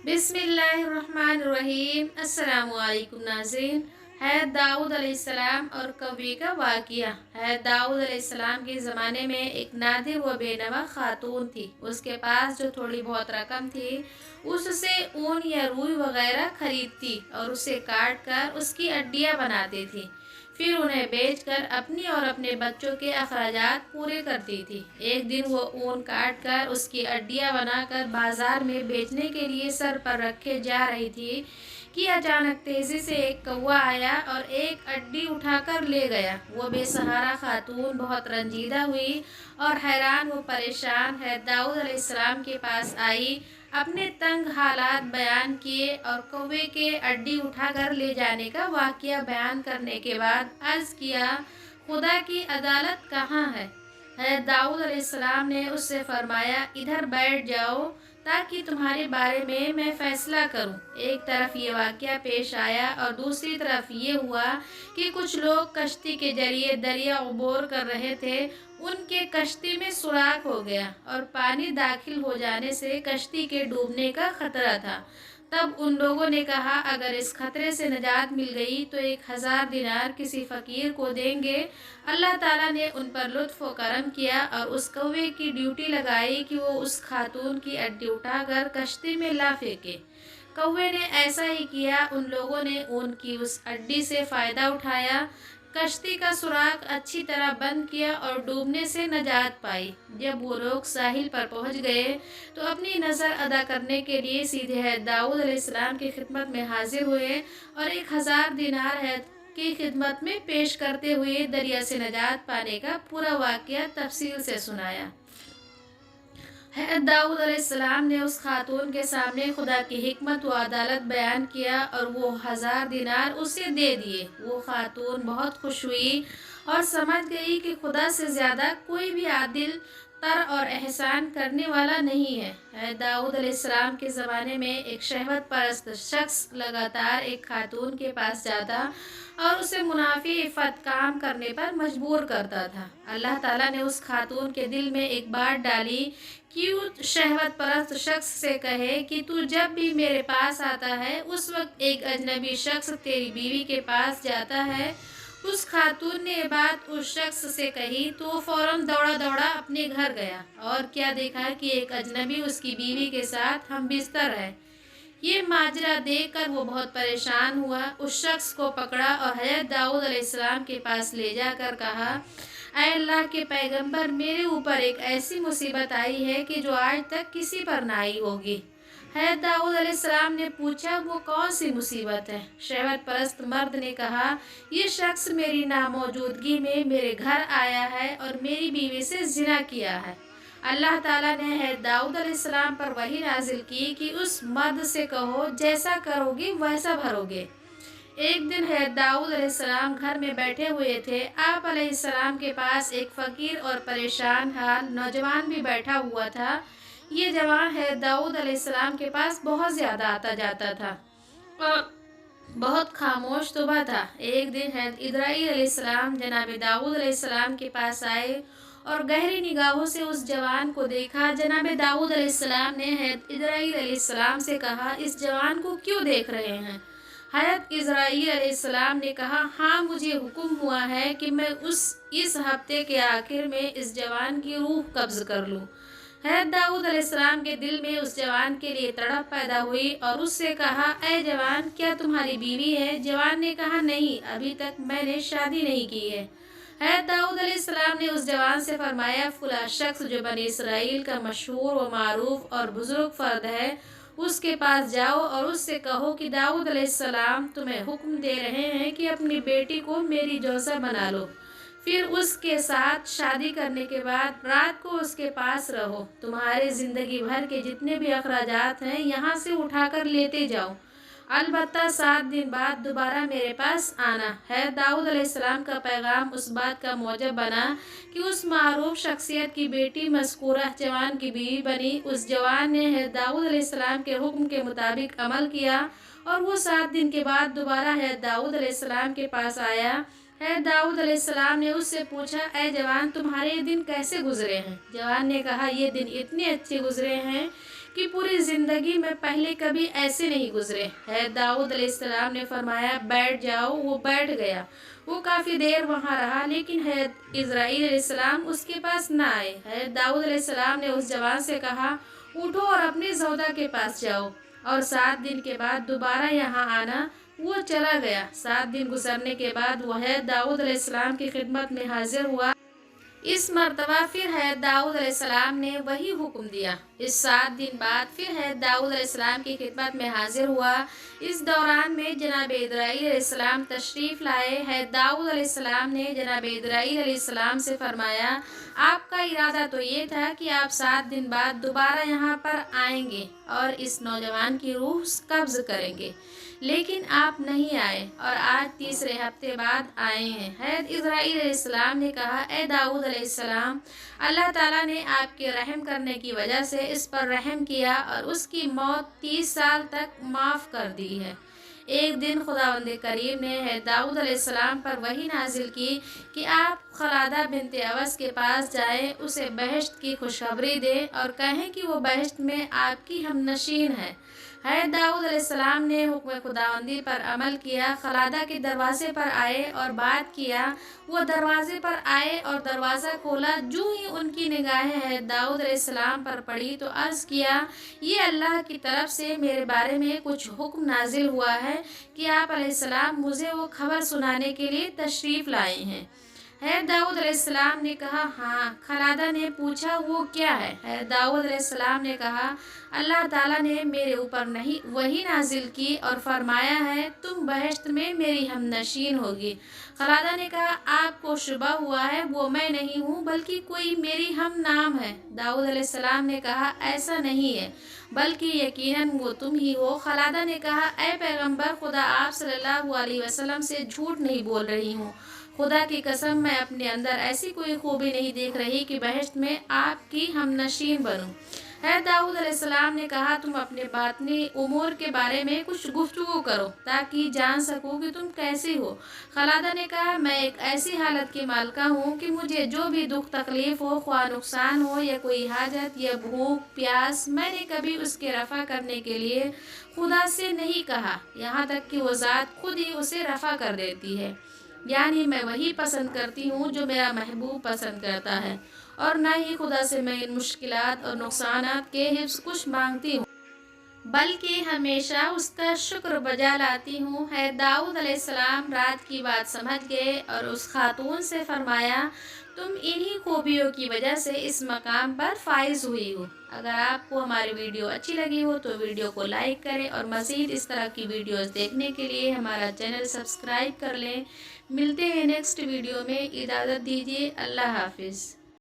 बिस्मिल्लाहिर्रहमानिर्रहीम। अस्सलामुअलैकुम नाज़रीन। है दाऊद अलैहिस्सलाम और कौवे का वाक़िया। है दाऊद अलैहिस्सलाम के ज़माने में एक नादिर व बेनवा खातून थी। उसके पास जो थोड़ी बहुत रकम थी उससे ऊन या रुई वगैरह खरीदती और उसे काट कर उसकी अड्डियाँ बनाती थी। फिर उन्हें बेचकर अपनी और अपने बच्चों के अखराजात पूरे करती थी। एक दिन वो ऊन काट कर उसकी अड्डियाँ बनाकर बाजार में बेचने के लिए सर पर रखे जा रही थी कि अचानक तेजी से एक कौवा आया और एक अड्डी उठाकर ले गया। वो बेसहारा खातून बहुत रंजीदा हुई और हैरान व परेशान है दाऊद अलैहिस्सलाम के पास आई, अपने तंग हालात बयान किए और कौवे के अड्डी उठाकर ले जाने का वाक़या बयान करने के बाद अर्ज़ किया, खुदा की अदालत कहाँ है दाऊद अलैहिस्सलाम ने उससे फरमाया, इधर बैठ जाओ ताकि तुम्हारे बारे में मैं फ़ैसला करूं। एक तरफ ये वाक़या पेश आया और दूसरी तरफ ये हुआ कि कुछ लोग कश्ती के जरिए दरिया अबूर कर रहे थे। उनके कश्ती में सुराख हो गया और पानी दाखिल हो जाने से कश्ती के डूबने का खतरा था। तब उन लोगों ने कहा, अगर इस खतरे से निजात मिल गई तो 1000 दिनार किसी फ़कीर को देंगे। अल्लाह ताला ने उन पर लुत्फ़ व करम किया और उस कौवे की ड्यूटी लगाई कि वो उस खातून की अड्डी उठाकर कश्ती में ला फेंके। कौवे ने ऐसा ही किया। उन लोगों ने ऊन की उस अड्डी से फ़ायदा उठाया, कश्ती का सुराख अच्छी तरह बंद किया और डूबने से नजात पाई। जब वो लोग साहिल पर पहुंच गए तो अपनी नज़र अदा करने के लिए सीधे है दाऊद अलैहिस्सलाम की खिदमत में हाजिर हुए और 1000 दिनार है की खिदमत में पेश करते हुए दरिया से नजात पाने का पूरा वाक़या तफसील से सुनाया। है दाऊद अलैहिस्सलाम ने उस खातून के सामने खुदा की हिकमत व अदालत बयान किया और वो 1000 दिनार उसे दे दिए। वो खातून बहुत खुश हुई और समझ गई कि खुदा से ज़्यादा कोई भी आदिल तर और एहसान करने वाला नहीं है दाऊद अलैहिस्सलाम के ज़माने में एक शहवत परस्त शख्स लगातार एक खातून के पास जाता और उसे मुनाफी इफ़त काम करने पर मजबूर करता था। अल्लाह ताला ने उस खातून के दिल में एक बात डाली कि उस शहवत परस्त शख्स से कहे कि तू जब भी मेरे पास आता है उस वक्त एक अजनबी शख्स तेरी बीवी के पास जाता है। उस खातून ने ये बात उस शख्स से कही तो वो फौरन दौड़ा दौड़ा अपने घर गया और क्या देखा कि एक अजनबी उसकी बीवी के साथ हम बिस्तर है। ये माजरा देखकर वो बहुत परेशान हुआ। उस शख्स को पकड़ा और हज़रत दाऊद अलैहिस्सलाम के पास ले जाकर कहा, ऐ अल्लाह के पैगंबर, मेरे ऊपर एक ऐसी मुसीबत आई है कि जो आज तक किसी पर ना आई होगी। हज़रत दाऊद अलैहिस्सलाम ने पूछा, वो कौन सी मुसीबत है? शहवत परस्त मर्द ने कहा, ये शख्स मेरी नामौजूदगी में मेरे घर आया है और मेरी बीवी से जिना किया है। अल्लाह ताला ने है दाऊद अलैहिस्सलाम पर वही नाजिल की कि उस मर्द से कहो, जैसा करोगे वैसा भरोगे। एक दिन है दाऊद अलैहिस्सलाम घर में बैठे हुए थे। आप अलैहिस्सलाम के पास एक फ़कीर और परेशान हाल नौजवान भी बैठा हुआ था। ये जवान है दाऊद अलैहिस्सलाम के पास बहुत ज़्यादा आता जाता था और बहुत खामोश तोबा था। एक दिन है इजराइल अलैहिस्सलाम जनाब दाऊद अलैहिस्सलाम के पास आए और गहरी निगाहों से उस जवान को देखा। जनाब दाऊद अलैहिस्सलाम ने है इजराइल अलैहिस्सलाम से कहा, इस जवान को क्यों देख रहे हैं? हज़रत इजराइल अलैहिस्सलाम ने कहा, हाँ, मुझे हुक्म हुआ है कि मैं इस हफ्ते के आखिर में इस जवान की रूह कब्ज़ कर लूँ। हज़रत दाऊद अलैहिस्सलाम के दिल में उस जवान के लिए तड़प पैदा हुई और उससे कहा, ऐ जवान, क्या तुम्हारी बीवी है? जवान ने कहा, नहीं, अभी तक मैंने शादी नहीं की है। हज़रत दाऊद अलैहिस्सलाम ने उस जवान से फरमाया, फुला शख्स जो बनी इसराइल का मशहूर व मारूफ और बुजुर्ग फ़र्द है, उसके पास जाओ और उससे कहो कि दाऊद अलैहिस्सलाम तुम्हें हुक्म दे रहे हैं कि अपनी बेटी को मेरी जोसा बना लो। फिर उसके साथ शादी करने के बाद रात को उसके पास रहो। तुम्हारे ज़िंदगी भर के जितने भी अखराजात हैं यहाँ से उठाकर लेते जाओ। अलबत्ता 7 दिन बाद दोबारा मेरे पास आना है। दाऊद अलैहिस्सलाम का पैगाम उस बात का मौजब बना कि उस मारूफ शख्सियत की बेटी मज़कूरा जवान की बीवी बनी। उस जवान ने है दाऊद अलैहिस्सलाम के हुक्म के मुताबिक अमल किया और वो 7 दिन के बाद दोबारा है दाऊद अलैहिस्सलाम के पास आया। है दाऊद अलैहिस्सलाम ने उससे पूछा, ऐ जवान, तुम्हारे ये दिन कैसे गुजरे हैं? जवान ने कहा, ये दिन इतने अच्छे गुजरे हैं कि पूरी ज़िंदगी में पहले कभी ऐसे नहीं गुजरे। है दाऊद अलैहिस्सलाम ने फरमाया बैठ जाओ, वो बैठ गया। वो काफ़ी देर वहाँ रहा, लेकिन है इज़राइल अलैहिस्सलाम उसके पास ना आए। है दाऊद अलैहिस्सलाम ने उस जवान से कहा उठो और अपने सौदा के पास जाओ और 7 दिन के बाद दोबारा यहाँ आना। वो चला गया। 7 दिन गुजरने के बाद वह है दाऊद अलैहिस्सलाम की खिदमत में हाजिर हुआ। इस मर्तबा फिर है दाऊद अलैहिस्सलाम ने वही हुक्म दिया। इस 7 दिन बाद फिर है दाऊद अलैहिस्सलाम की खिदमत में हाजिर हुआ। इस दौरान में जनाब इज़राइल अलैहिस्सलाम तशरीफ़ लाए। है दाऊद अलैहिस्सलाम ने जनाब इज़राइल अलैहिस्सलाम से फरमाया आपका इरादा तो ये था कि आप 7 दिन बाद दोबारा यहाँ पर आएंगे और इस नौजवान की रूह कब्ज़ करेंगे, लेकिन आप नहीं आए और आज तीसरे हफ्ते बाद आए हैं। है इज़राइल अलैहिस्सलाम ने कहा ए दाऊद अलैहिस्सलाम, अल्लाह ताला ने आपके रहम करने की वजह से इस पर रहम किया और उसकी मौत 30 साल तक माफ़ कर दी है। एक दिन खुदावंद करीम ने है दाऊद अलैहिस्सलाम पर वही नाजिल की कि आप खलादा बिनते अवस के पास जाएं, उसे बहश्त की खुशखबरी दें और कहें कि वो बहश्त में आपकी हमनशीन है। दाऊद अलैहिस्सलाम ने हुक्म खुदावंदी पर अमल किया, खलादा के दरवाजे पर आए और बात किया। वो दरवाजे पर आए और दरवाज़ा खोला। जो ही उनकी निगाहें है दाऊद अलैहिस्सलाम पर पड़ी तो अर्ज़ किया ये अल्लाह की तरफ से मेरे बारे में कुछ हुक्म नाजिल हुआ है कि आप अलैहिस्सलाम मुझे वो खबर सुनाने के लिए तशरीफ़ लाए हैं। दाऊद अलैहिस्सलाम ने कहा हाँ। खलादा ने पूछा वो क्या है? दाऊद अलैहिस्सलाम ने कहा अल्लाह ताला ने मेरे ऊपर नहीं वही नाजिल की और फरमाया है तुम बहश्त में मेरी हमनशीन होगी। खलादा ने कहा आपको शुबा हुआ है वो मैं नहीं हूँ बल्कि कोई मेरी हम नाम है। दाऊद अलैहिस्सलाम ने कहा ऐसा नहीं है बल्कि यकीनन वो तुम ही हो। खलादा ने कहा ए पैगंबर खुदा, आप सल्लल्लाहु अलैहि वसल्लम से झूठ नहीं बोल रही हूँ। खुदा की कसम मैं अपने अंदर ऐसी कोई खूबी नहीं देख रही कि बहश्त में आपकी हमनशीन बनूं। दाऊद अलैहिस्सलाम ने कहा तुम अपने बातनी उमूर के बारे में कुछ गुफ्तगू करो ताकि जान सकूं कि तुम कैसी हो। खलादा ने कहा मैं एक ऐसी हालत की मालका हूँ कि मुझे जो भी दुख तकलीफ हो, ख्वाह नुकसान हो या कोई हाजत या भूख प्यास, मैंने कभी उसके रफ़ा करने के लिए खुदा से नहीं कहा, यहाँ तक कि वो ज़ात खुद ही उसे रफ़ा कर देती है। यानी मैं वही पसंद करती हूँ जो मेरा महबूब पसंद करता है और न ही खुदा से मैं इन मुश्किलात और नुकसानात के हिफ्ज़ कुछ मांगती हूँ बल्कि हमेशा उसका शुक्र बजा लाती हूँ। दाऊद अलैहिस्सलाम रात की बात समझ गए और उस खातून से फरमाया तुम इन्हीं खूबियों की वजह से इस मकाम पर फाइज हुई हो। अगर आपको हमारी वीडियो अच्छी लगी हो तो वीडियो को लाइक करें और मज़ीद इस तरह की वीडियोस देखने के लिए हमारा चैनल सब्सक्राइब कर लें। मिलते हैं नेक्स्ट वीडियो में, इजाज़त दीजिए, अल्लाह हाफिज़।